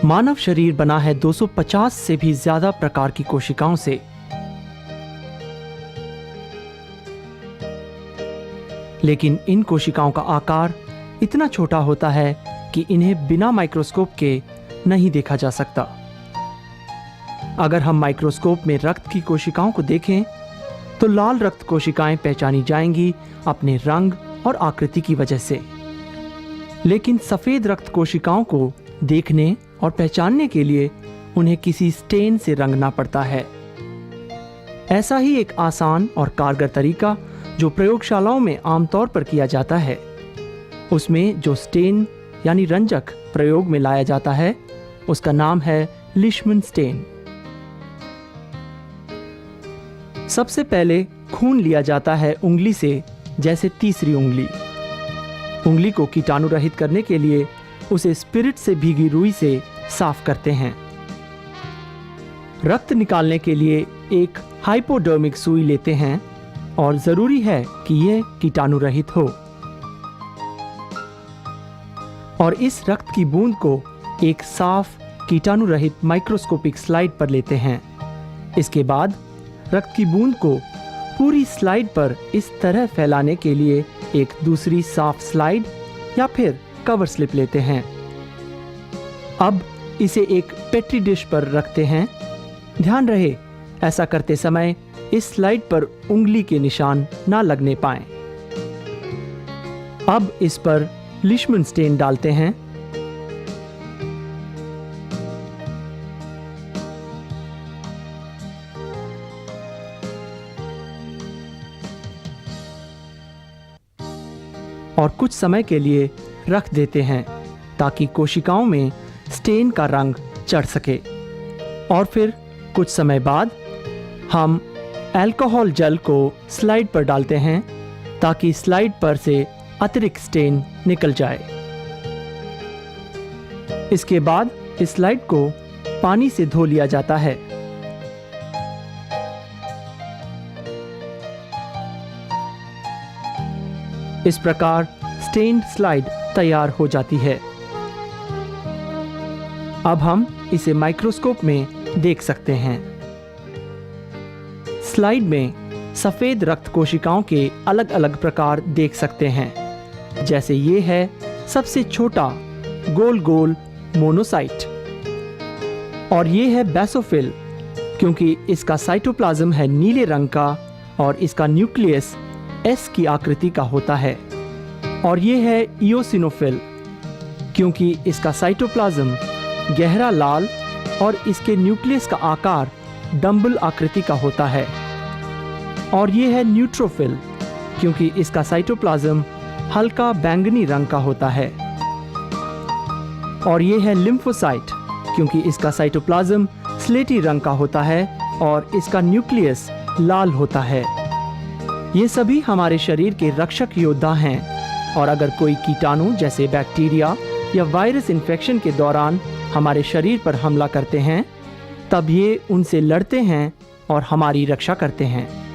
मानव शरीर बना है 250 से भी ज्यादा प्रकार की कोशिकाओं से। लेकिन इन कोशिकाओं का आकार इतना छोटा होता है कि इन्हें बिना माइक्रोस्कोप के नहीं देखा जा सकता। अगर हम माइक्रोस्कोप में रक्त की कोशिकाओं को देखें तो लाल रक्त कोशिकाएं पहचानी जाएंगी अपने रंग और आकृति की वजह से। लेकिन सफेद रक्त कोशिकाओं को देखने और पहचानने के लिए उन्हें किसी स्टेन से रंगना पड़ता है। ऐसा ही एक आसान और कारगर तरीका जो प्रयोगशालाओं में आमतौर पर किया जाता है, उसमें जो स्टेन यानी रंजक प्रयोग में लाया जाता है उसका नाम है लिशमन स्टेन। सबसे पहले खून लिया जाता है उंगली से, जैसे तीसरी उंगली। उंगली को कीटाणु रहित करने के लिए उसे स्पिरिट से भीगी रुई से साफ करते हैं। रक्त निकालने के लिए एक हाइपोडर्मिक सुई लेते हैं और जरूरी है कि यह कीटाणु रहित हो। और इस रक्त की बूंद को एक साफ कीटाणु रहित माइक्रोस्कोपिक स्लाइड पर लेते हैं। इसके बाद रक्त की बूंद को पूरी स्लाइड पर इस तरह फैलाने के लिए एक दूसरी साफ स्लाइड या फिर कवर स्लिप लेते हैं। अब इसे एक पेट्री डिश पर रखते हैं। ध्यान रहे, ऐसा करते समय इस स्लाइड पर उंगली के निशान ना लगने पाएं। अब इस पर लिशमन स्टेन डालते हैं। और कुछ समय के लिए रख देते हैं ताकि कोशिकाओं में स्टेन का रंग चढ़ सके। और फिर कुछ समय बाद हम अल्कोहल जेल को स्लाइड पर डालते हैं ताकि स्लाइड पर से अतिरिक्त स्टेन निकल जाए। इसके बाद इस स्लाइड को पानी से धो लिया जाता है। इस प्रकार स्टेन्ड स्लाइड तैयार हो जाती है। अब हम इसे माइक्रोस्कोप में देख सकते हैं। स्लाइड में सफेद रक्त कोशिकाओं के अलग अलग प्रकार देख सकते हैं, जैसे ये है सबसे छोटा गोल गोल मोनोसाइट, और ये है बेसोफिल क्योंकि इसका साइटोप्लाज्म है नीले रंग का और इसका न्यूक्लियस एस की आकृति का होता है। और ये है इओसिनोफिल क्योंकि इसका साइटोप्लाज्म गहरा लाल और इसके न्यूक्लियस का आकार डंबल आकृति का होता है। और ये है न्यूट्रोफिल क्योंकि इसका साइटोप्लाज्म हल्का बैंगनी रंग का होता है। और ये है लिम्फोसाइट क्योंकि इसका साइटोप्लाज्म स्लेटी रंग का होता है और इसका न्यूक्लियस लाल होता है। ये सभी हमारे शरीर के रक्षक योद्धा हैं, और अगर कोई कीटाणु जैसे बैक्टीरिया या वायरस इन्फेक्शन के दौरान हमारे शरीर पर हमला करते हैं, तब ये उनसे लड़ते हैं और हमारी रक्षा करते हैं।